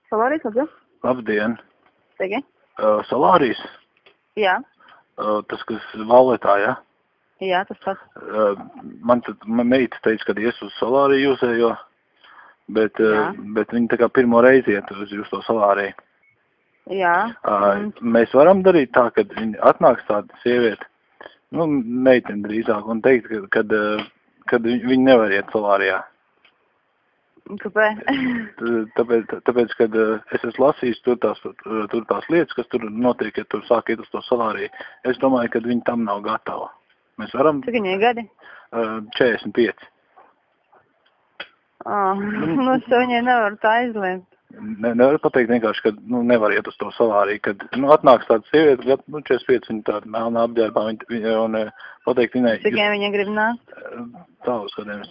Solārijas, lūdzu. Labdien. Sveiki. Solārijas? Jā. Tas, kas Valletā, ja? Jā, tas pats. Man meita teica, ka ies uz Solāriju jūsējo, bet viņi tā kā pirmo reizi iet uz jūs to Solāriju. Jā. Mēs varam darīt tā, kad viņi atnāks tāda sieviete, meiteni drīzāk, un teikt, kad viņi nevar iet Solārijā. Kāpēc? Tāpēc, kad es esmu lasījis tur tās lietas, kas tur notiek, ja tur sāk iet uz to Solāriju, es domāju, ka viņi tam nav gatavi. Mēs varam... Cik viņai gadi? 45. Es viņai nevaru tā izlēmt. Nevar pateikt vienkārši, ka nevar iet uz to Solāriju, kad atnāks tāda sieviete, 45 viņa tāda melnā apģērbā, un pateikt viņai... Cik viņa grib nākt? Tā uz kādiem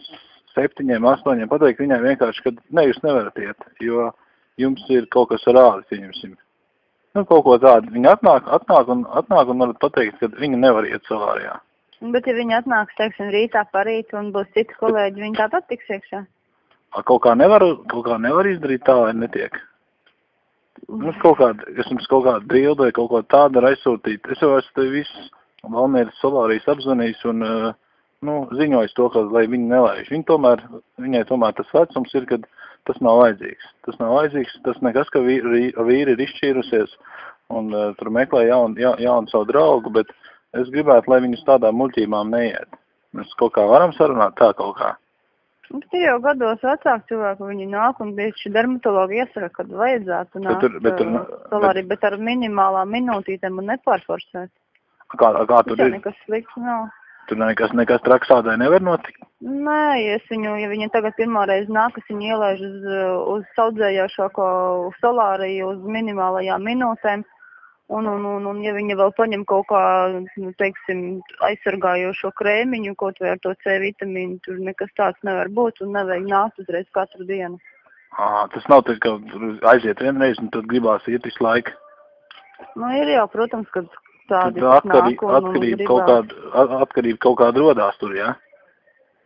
7, 8, pateikt viņai vienkārši, ka jūs nevarat iet, jo jums ir kaut kas ar ādi, pieņemsim. Kaut ko tādu. Viņa atnāk un varat pateikt, ka viņa nevar iet Solārijā. Bet ja viņa atnāks, teiksim, rītā parīt un būs citi kolēģi, viņi tāpat tiks iekšā? Kaut kā nevar izdarīt tā, lai netiek. Es jums kaut kādu bildi vai kaut ko tādu var aizsūtīt. Es jau esmu te visus Valmieras Solārijas apzvanījis un ziņojis to, ka lai viņi nelaiž. Viņai tomēr tas vecums ir, kad tas nav vajadzīgs. Tas nav vajadzīgs, tas nekas, ka vīri ir izšķīrusies un tur meklē jaunu savu draugu, bet es gribētu, lai viņus tādām muļķībām neiet. Mēs kaut kā varam sarunāt tā kaut kā. Bet ir jau gados vecāki cilvēki, viņi nāk un bieži dermatologi iesaka, kad vajadzētu nākt Solāriju, bet ar minimālām minūtītēm un nepārforsēt. Kā tur ir? Nekas slikts nav. Tur nekas traksādai nevar notikt? Nē, ja viņa tagad pirmoreiz nāk, es viņu ielaiž uz saudzējošāko Solāriju uz minimālajām minūtēm, un ja viņa vēl paņem kaut kā, teiksim, aizsargājošo krēmiņu, kaut vai ar to C vitamīnu, tur nekas tāds nevar būt un nevajag nākt uzreiz katru dienu. Tas nav tā, ka aiziet vienreiz un tad gribās iet visu laiku? Ir jau, protams, kad tādi nāk un gribās. Atkarība kaut kāda rodās tur, jā?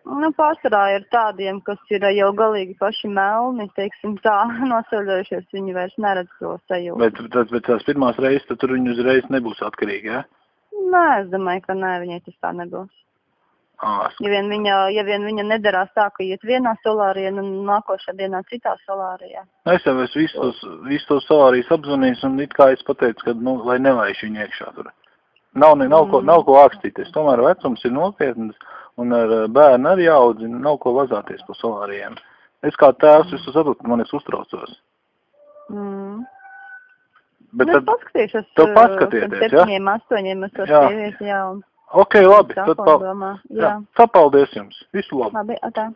Pārsvarā ir tādiem, kas ir jau galīgi paši melni, teiksim tā, nosaļojušies, viņi vairs neredz to sajūtu. Bet tās pirmās reizes, tad tur viņi uzreiz nebūs atkarīgi, jā? Nē, es domāju, ka nē, viņai tas tā nebūs. Ja vien viņa nedarās tā, ka iet vienā Solārijā, nākošā dienā citā Solārijā. Es jau visus tos Solārijas apzvanījis un it kā es pateicu, ka, lai nelaiž viņu iekšā tur. Nav ko ākstīties, tomēr vecums ir nopietnas. Un ar bērnu arī jāaudzina, nav ko vazāties pa Solārijiem. Es kā tēvs visu saprotu, man es uztraucos. Bet tad paskatīšos. Tu paskatieties, jā? 7, 8 uz to sievieti, jā. Ok, labi. Sapaldies jums. Visu labu. Labi, atā.